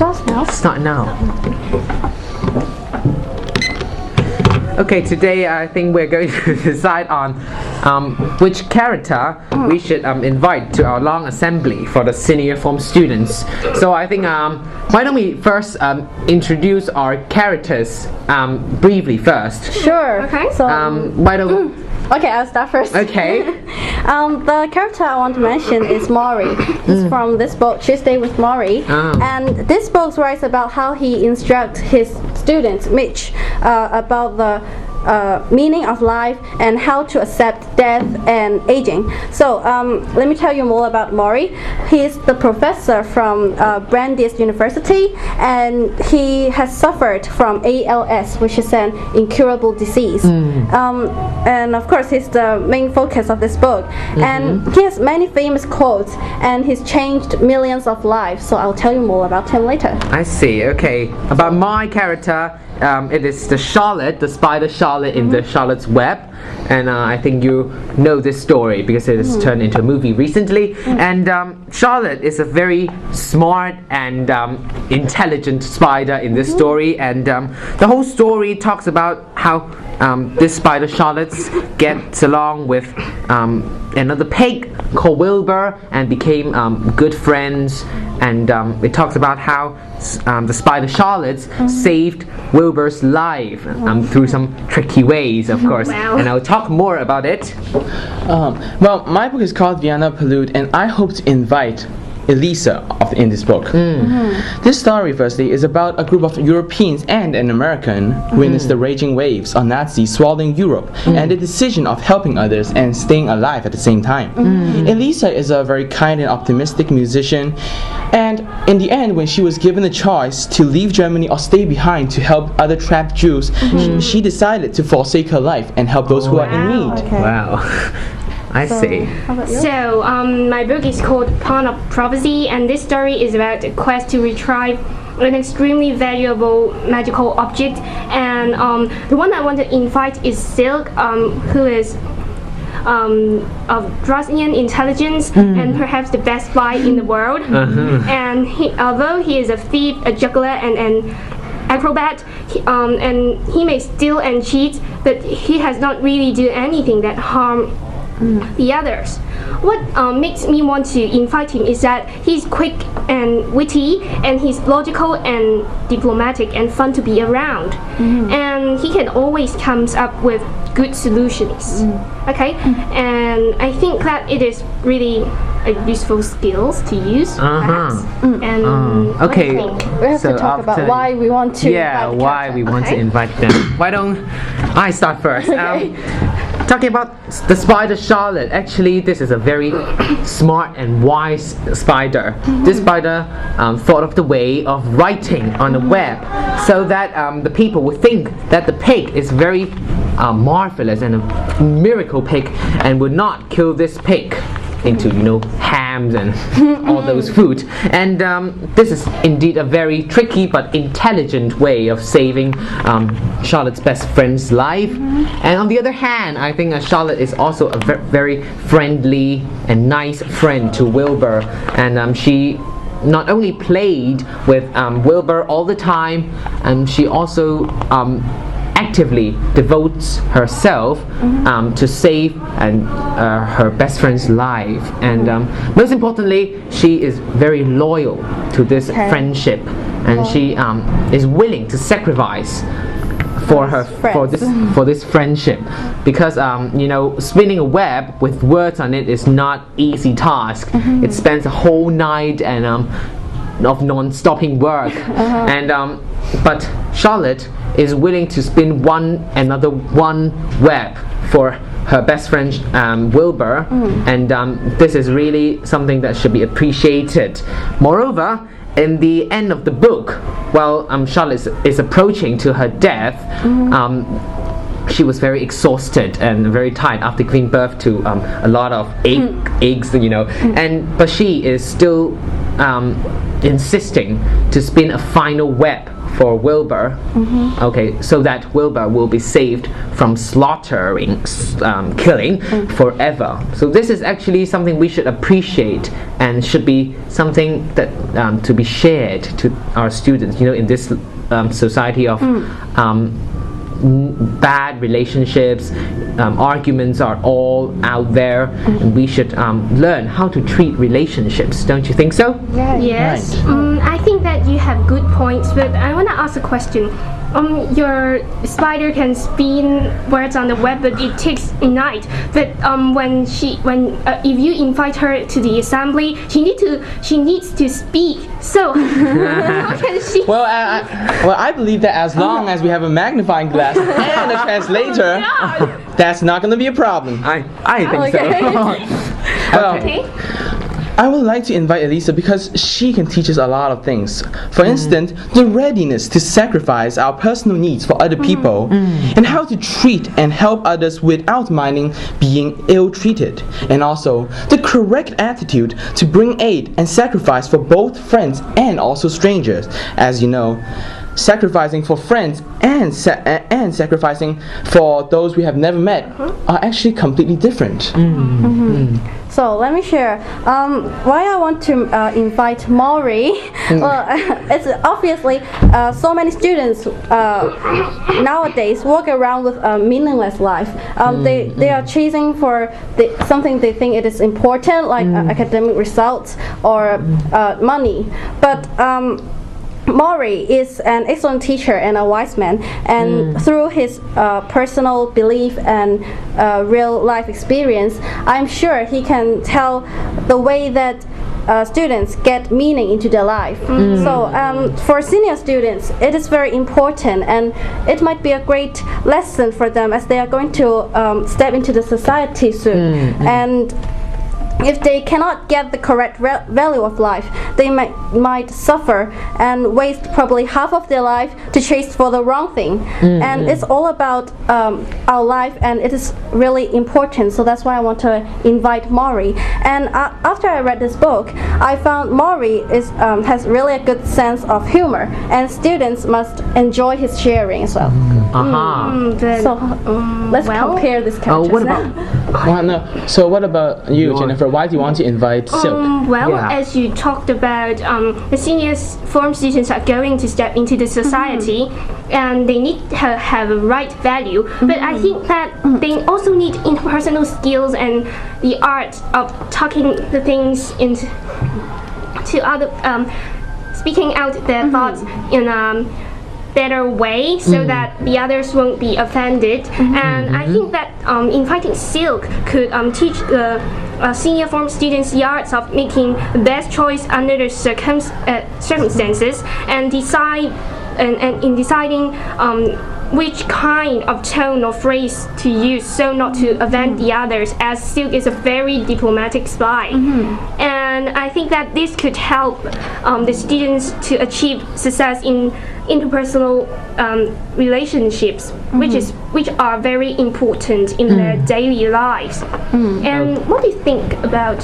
starts now. Start now. Okay, today I think we're going to decide on which character we should invite to our long assembly for the senior form students. So I think why don't we first introduce our characters briefly first. Sure. Okay. So why don't okay, I'll start first. Okay. The character I want to mention is Maury. He's from this book, Tuesday with Maury. And this book writes about how he instructs his student, Mitch, about the meaning of life and how to accept death and aging. So let me tell you more about Maury. He's the professor from Brandeis University, and he has suffered from ALS, which is an incurable disease. And of course, he's the main focus of this book. And he has many famous quotes, and he's changed millions of lives. So I'll tell you more about him later. I see. Okay. About my character, it is the Charlotte, the spider Charlotte in the Charlotte's Web, and I think you know this story because it is turned into a movie recently. And Charlotte is a very smart and intelligent spider in this story, and the whole story talks about how this spider Charlotte gets along with another pig called Wilbur and became good friends, and it talks about how the spider Charlotte saved Wilbur's life through some tricky ways, of course. Wow. And I'll talk more about it. Well, my book is called Vienna Pollute, and I hope to invite Elisa in this book. This story, firstly, is about a group of Europeans and an American who witnessed the raging waves of Nazis swallowing Europe and the decision of helping others and staying alive at the same time. Elisa is a very kind and optimistic musician, and in the end, when she was given the choice to leave Germany or stay behind to help other trapped Jews, she decided to forsake her life and help those who are in need. Okay. Wow. I see. How about you? So, my book is called Pawn of Prophecy, and this story is about a quest to retrieve an extremely valuable magical object. And the one I want to invite is Silk, who is of Drosian intelligence and perhaps the best spy in the world. And although he is a thief, a juggler, and an acrobat, and he may steal and cheat, but he has not really done anything that harm the others. What makes me want to invite him is that he's quick and witty, and he's logical and diplomatic and fun to be around, and he can always comes up with good solutions. Okay, and I think that it is really a useful skills to use, perhaps. And Okay. what do you think? We have to talk about why we want to invite the why character. we want to Okay. invite them. Why don't I start first? Talking about the spider Charlotte, actually this is a very smart and wise spider. This spider thought of the way of writing on the web so that the people would think that the pig is very marvelous and a miracle pig, and would not kill this pig into hams and all those food. And this is indeed a very tricky but intelligent way of saving Charlotte's best friend's life. And on the other hand, I think Charlotte is also a very friendly and nice friend to Wilbur, and she not only played with Wilbur all the time, and she also actively devotes herself to save her best friend's life, and most importantly, she is very loyal to this friendship, and she is willing to sacrifice for this friendship, because spinning a web with words on it is not easy task. It spends a whole night and of non-stopping work, and but Charlotte is willing to spin one web for her best friend Wilbur, and this is really something that should be appreciated. Moreover, in the end of the book, while Charlotte is approaching to her death, she was very exhausted and very tired after giving birth to a lot of eggs, but she is still insisting to spin a final web for Wilbur, okay, so that Wilbur will be saved from slaughtering, killing forever. So this is actually something we should appreciate and should be something that to be shared to our students. In this society of bad relationships, arguments are all out there, and we should learn how to treat relationships. Don't you think so? Yes. I think that you have good points, but I want to ask a question. Your spider can spin words on the web, but it takes a night. But if you invite her to the assembly, she needs to speak. So how can she? Well, I believe that as long as we have a magnifying glass and a translator, that's not going to be a problem. I think so. Okay. I would like to invite Elisa because she can teach us a lot of things. For instance, the readiness to sacrifice our personal needs for other people, and how to treat and help others without minding being ill-treated, and also the correct attitude to bring aid and sacrifice for both friends and also strangers. As you know, sacrificing for friends and sacrificing for those we have never met are actually completely different. So let me share why I want to invite Maury. Well, it's obviously so many students nowadays walk around with a meaningless life. They are chasing for something they think it is important, like academic results or money. But Maury is an excellent teacher and a wise man, and through his personal belief and real life experience, I'm sure he can tell the way that students get meaning into their life. So for senior students, it is very important, and it might be a great lesson for them as they are going to step into the society soon. And if they cannot get the correct value of life, they might suffer and waste probably half of their life to chase for the wrong thing. And it's all about our life, and it is really important. So that's why I want to invite Maury. And after I read this book, I found Maury has really a good sense of humor, and students must enjoy his sharing as well. So let's compare this characters now. So what about you, Jennifer? Why do you want to invite Silk? As you talked about, the senior form students are going to step into the society, and they need to have a right value. But I think that they also need interpersonal skills and the art of talking the things to other, speaking out their thoughts in a better way, so that the others won't be offended. And I think that inviting Silk could teach the senior form students the arts of making the best choice under the circumstances, and in deciding which kind of tone or phrase to use so not to offend the others, as Silk is a very diplomatic spy. And I think that this could help the students to achieve success in interpersonal relationships, which are very important in their daily lives. And what do you think about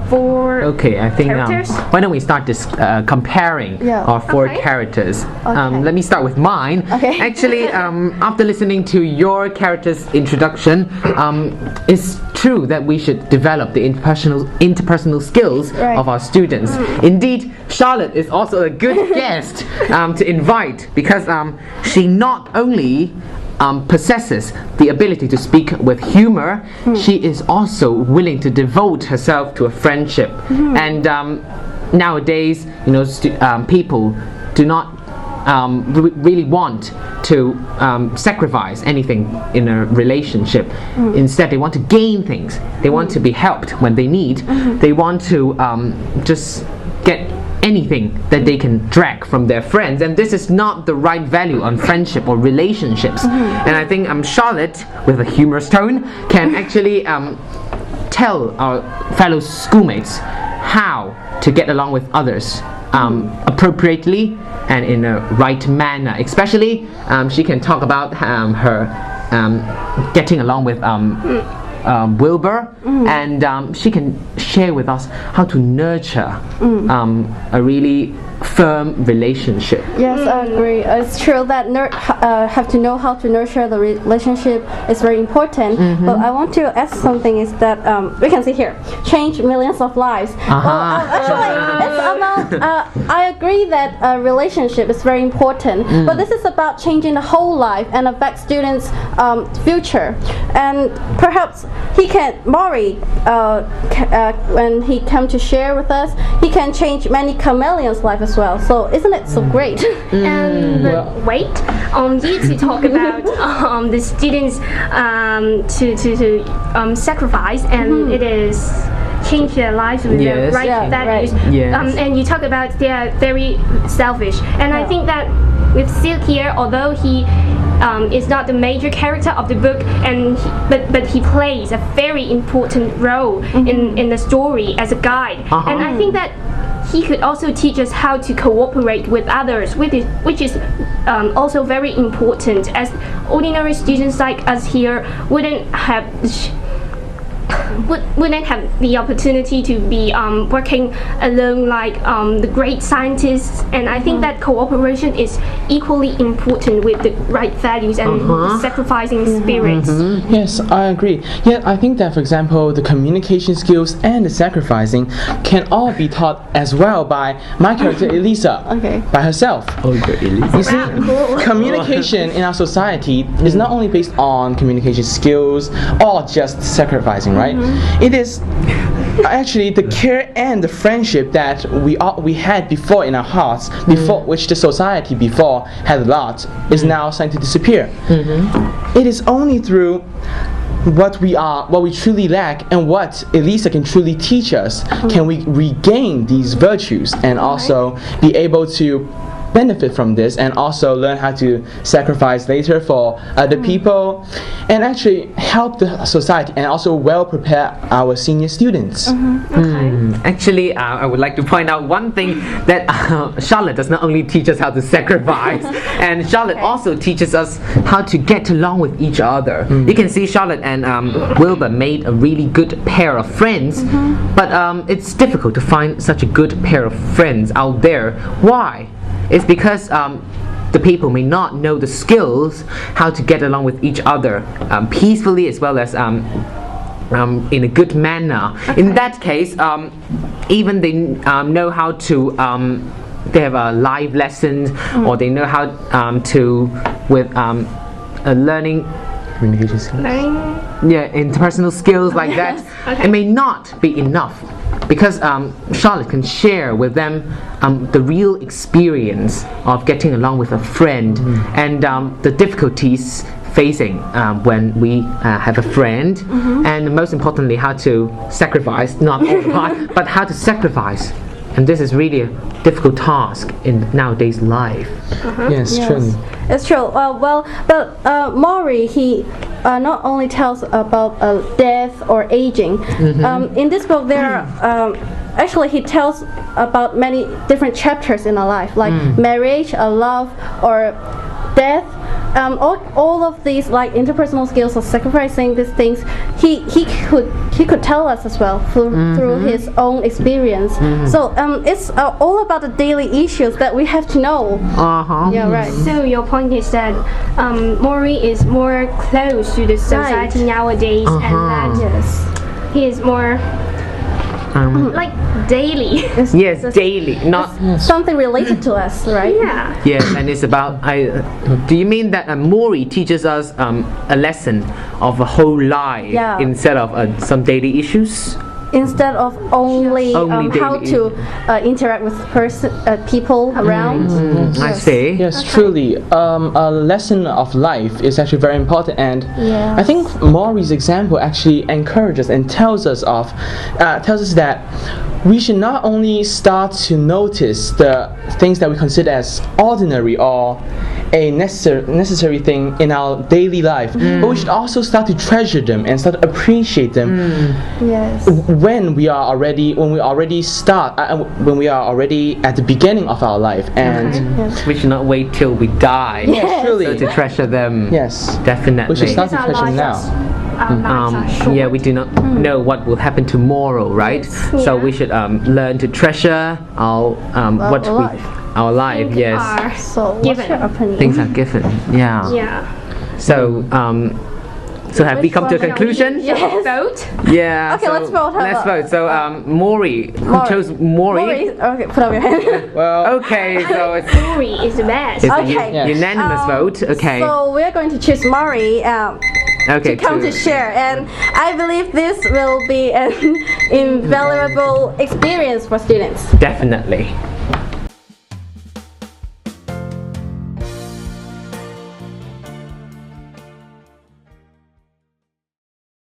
four I think characters? why don't we start this comparing our four characters. Let me start with mine. Actually, after listening to your character's introduction, it's true that we should develop the interpersonal skills of our students. Indeed, Charlotte is also a good guest to invite, because she not only possesses the ability to speak with humor, she is also willing to devote herself to a friendship. And nowadays, people do not really want to sacrifice anything in a relationship. Instead, they want to gain things. They want to be helped when they need. They want to just get anything that they can drag from their friends, and this is not the right value on friendship or relationships. And I think Charlotte, with a humorous tone, can actually tell our fellow schoolmates how to get along with others appropriately and in a right manner. Especially, she can talk about her getting along with Wilbur, and she can share with us how to nurture a really firm relationship. Yes, I agree. It's true that have to know how to nurture the relationship is very important. But I want to ask something is that we can see here, change millions of lives. Well, actually, it's about. I agree that a relationship is very important, but this is about changing the whole life and affect students' future. And perhaps Maury, when he come to share with us, he can change many chameleons' life as well. So isn't it so great? But wait, you to talk about the students to sacrifice, and it is change their lives with the right values. And you talk about they are very selfish, and I think that with Silk here, although he is not the major character of the book, but he plays a very important role in the story as a guide, and I think that he could also teach us how to cooperate with others, which is also very important, as ordinary students like us here wouldn't have the opportunity to be working alone like the great scientists, and I think that cooperation is equally important with the right values and the sacrificing spirits. Yes, I agree. Yet I think that, for example, the communication skills and the sacrificing can all be taught as well by my character Elisa, by herself. You see, communication in our society is not only based on communication skills or just sacrificing, right? It is actually the care and the friendship that we had before in our hearts, before which the society before had a lot, is now starting to disappear. It is only through what we truly lack and what Elisa can truly teach us can we regain these virtues and also be able to benefit from this and also learn how to sacrifice later for other people and actually help the society and also well prepare our senior students. Actually, I would like to point out one thing, that Charlotte does not only teach us how to sacrifice, and Charlotte also teaches us how to get along with each other. You can see Charlotte and Wilbur made a really good pair of friends, but it's difficult to find such a good pair of friends out there. Why? It's because the people may not know the skills how to get along with each other peacefully as well as in a good manner. In that case, even they know how to they have live lessons or they know how to with learning Communication skills. Interpersonal skills like that. It may not be enough because Charlotte can share with them the real experience of getting along with a friend and the difficulties facing when we have a friend, and most importantly how to sacrifice, not all the part, but how to sacrifice. And this is really a difficult task in nowadays life. Yes, true. It's true. But Maury, he not only tells about death or aging. In this book, there are actually he tells about many different chapters in our life, like marriage, love, or death. All of these like interpersonal skills of sacrificing these things, he could tell us as well through his own experience. So it's all about the daily issues that we have to know. Yeah, right. So your point is that Maury is more close to the society nowadays, and that he is more like daily. Yes, daily, not something related to us, right? Yeah. Yes, and it's about. Do you mean that Maury teaches us a lesson of a whole life instead of some daily issues? Instead of only how to interact with people around. I see. Yes, truly. A lesson of life is actually very important, and I think Maury's example actually encourages and tells us that we should not only start to notice the things that we consider as ordinary or a necessary thing in our daily life, but we should also start to treasure them and start to appreciate them. Yes. When we are already at the beginning of our life, and we should not wait till we die. Yes, truly. So to treasure them. Yes, definitely. we should start to treasure them now. We do not know what will happen tomorrow, right? So we should learn to treasure our our life. Yes, Are So, what's given. your opinion? things are given. Yeah. Yeah. So so have we come to a conclusion? Yes. Vote. Yeah. Okay, so let's vote. Let's vote. So Maury, who chose Maury? Maury. Okay, put up your hand. Well, Okay, so it's Maury is the best. a Okay. Yes. unanimous vote. Okay. So we're going to choose Maury Okay. to come to share, and I believe this will be an invaluable experience for students. Definitely.